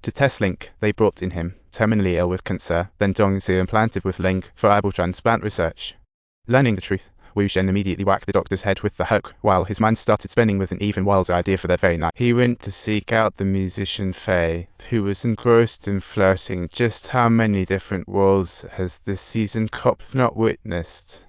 To test Link, they brought in him, terminally ill with cancer, then Dongzi implanted with Link for eyeball transplant research. Learning the truth, Wu Zhen immediately whacked the doctor's head with the hook, while his mind started spinning with an even wilder idea for that very night. He went to seek out the musician Faye, who was engrossed in flirting. Just how many different worlds has this seasoned cop not witnessed?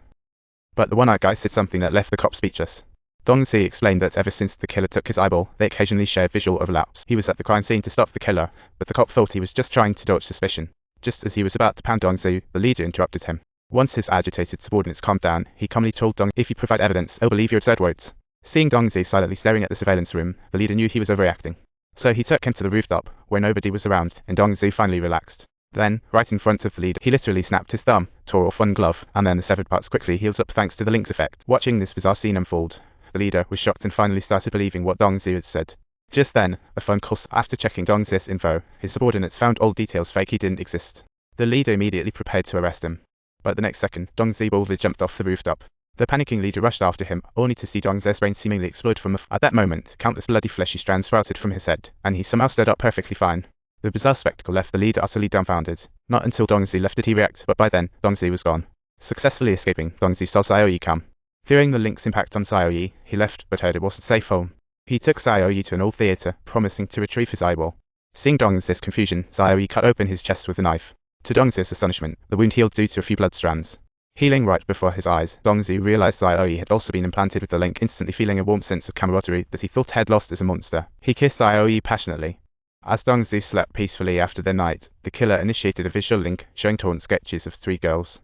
But the one-eyed guy said something that left the cop speechless. Dongzi explained that ever since the killer took his eyeball, they occasionally shared visual overlaps. He was at the crime scene to stop the killer, but the cop thought he was just trying to dodge suspicion. Just as he was about to pound Dongzi, the leader interrupted him. Once his agitated subordinates calmed down, he calmly told Dong, "If you provide evidence, I'll believe your absurd words." Seeing Dongzi silently staring at the surveillance room, the leader knew he was overreacting. So he took him to the rooftop, where nobody was around, and Dongzi finally relaxed. Then, right in front of the leader, he literally snapped his thumb, tore off one glove, and then the severed parts quickly healed up thanks to the Link's effect. Watching this bizarre scene unfold, the leader was shocked and finally started believing what Dongzi had said. Just then, a phone call. After checking Dongzi's info, his subordinates found all details fake. He didn't exist. The leader immediately prepared to arrest him. But the next second, Dongzi boldly jumped off the rooftop. The panicking leader rushed after him, only to see Dongzi's brain seemingly explode from At that moment, countless bloody fleshy strands sprouted from his head, and he somehow stood up perfectly fine. The bizarre spectacle left the leader utterly dumbfounded. Not until Dongzi left did he react, but by then, Dongzi was gone. Successfully escaping, Dongzi saw Xiaoyi come. Fearing the Link's impact on Xiaoyi, he left but heard it wasn't safe home. He took Xiaoyi to an old theater, promising to retrieve his eyeball. Seeing Dongzi's confusion, Xiaoyi cut open his chest with a knife. To Dongzi's astonishment, the wound healed due to a few blood strands. Healing right before his eyes, Dongzi realized Xiaoyi had also been implanted with the Link, instantly feeling a warm sense of camaraderie that he thought had lost as a monster. He kissed Xiaoyi passionately. As Dongzi slept peacefully after their night, the killer initiated a visual link, showing torn sketches of 3 girls.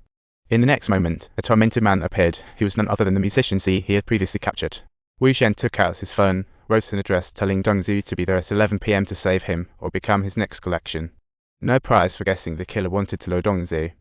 In the next moment, a tormented man appeared, who was none other than the musician Z he had previously captured. Wu Zhen took out his phone, wrote an address telling Dongzi to be there at 11 p.m. to save him, or become his next collection. No prize for guessing the killer wanted to lure Dongzi.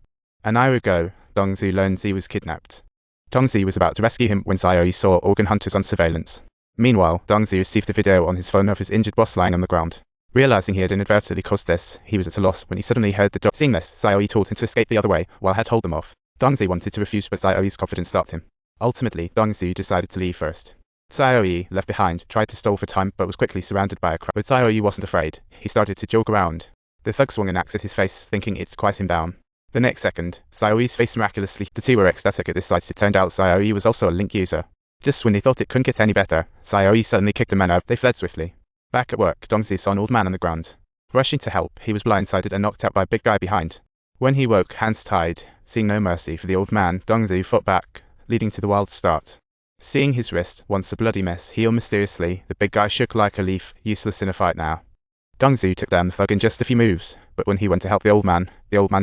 An hour ago, Dongzi learned Z was kidnapped. Dongzi was about to rescue him when Xiaoyi saw organ hunters on surveillance. Meanwhile, Dongzi received a video on his phone of his injured boss lying on the ground. Realizing he had inadvertently caused this, he was at a loss when he suddenly heard the dog. Seeing this, Xiaoyi told him to escape the other way, while had hold them off. Dongzi wanted to refuse, but Xiaoyi's confidence stopped him. Ultimately, Dongzi decided to leave first. Xiaoyi, left behind, tried to stall for time but was quickly surrounded by a crowd. But Xiaoyi wasn't afraid. He started to joke around. The thug swung an axe at his face, thinking it'd quiet him down. The next second, Xiaoyi's face miraculously. The two were ecstatic at this sight. It turned out Xiaoyi was also a Link user. Just when they thought it couldn't get any better, Xiaoyi suddenly kicked a man out. They fled swiftly. Back at work, Dongzi saw an old man on the ground. Rushing to help, he was blindsided and knocked out by a big guy behind. When he woke, hands tied, seeing no mercy for the old man, Dongzi fought back, leading to the wild start. Seeing his wrist, once a bloody mess, heal mysteriously, the big guy shook like a leaf, useless in a fight now. Dongzi took down the thug in just a few moves, but when he went to help the old man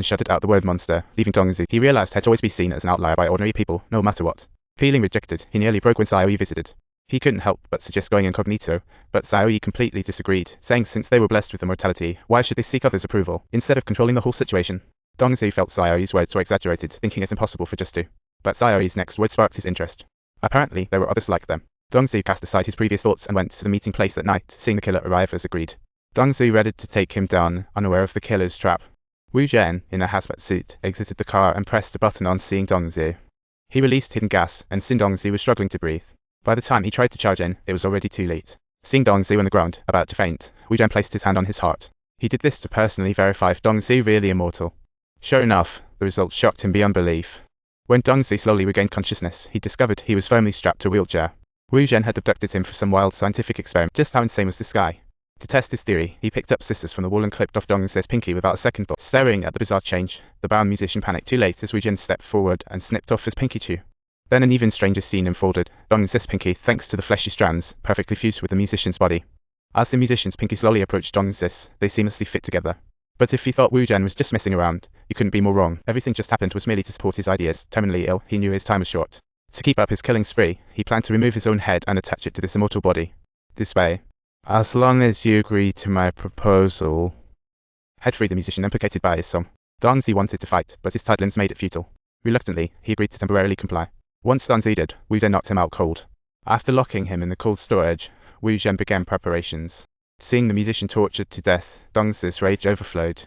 shouted out the word monster, leaving Dongzi. He realized he'd always be seen as an outlier by ordinary people, no matter what. Feeling rejected, he nearly broke when Xiaoyi visited. He couldn't help but suggest going incognito, but Xiaoyi completely disagreed, saying since they were blessed with immortality, why should they seek others' approval, instead of controlling the whole situation? Dongzi felt Xiaoyi's words were exaggerated, thinking it impossible for just to. But Xiaoyi's next word sparked his interest. Apparently, there were others like them. Dongzi cast aside his previous thoughts and went to the meeting place that night, seeing the killer arrive as agreed. Dongzi readied to take him down, unaware of the killer's trap. Wu Zhen, in a hazmat suit, exited the car and pressed a button on seeing Dongzi. He released hidden gas, and soon Dongzi was struggling to breathe. By the time he tried to charge in, it was already too late. Seeing Dongzi on the ground, about to faint, Wu Zhen placed his hand on his heart. He did this to personally verify if Dongzi really immortal. Sure enough, the result shocked him beyond belief. When Dongzi slowly regained consciousness, he discovered he was firmly strapped to a wheelchair. Wu Zhen had abducted him for some wild scientific experiment. Just how insane was this guy? To test his theory, he picked up scissors from the wall and clipped off Dongzi's pinky without a second thought. Staring at the bizarre change, the bound musician panicked too late as Wu Zhen stepped forward and snipped off his pinky too. Then an even stranger scene unfolded. Dongzi's pinky, thanks to the fleshy strands, perfectly fused with the musician's body. As the musician's pinky slowly approached Dongzi's, they seamlessly fit together. But if he thought Wu Zhen was just messing around, you couldn't be more wrong. Everything just happened was merely to support his ideas. Terminally ill, he knew his time was short. To keep up his killing spree, he planned to remove his own head and attach it to this immortal body. This way. As long as you agree to my proposal. Head freed the musician, implicated by his song. Dongzi wanted to fight, but his tight limbs made it futile. Reluctantly, he agreed to temporarily comply. Once Dongzi did, Wu Zhen knocked him out cold. After locking him in the cold storage, Wu Zhen began preparations. Seeing the musician tortured to death, Dongzi's rage overflowed.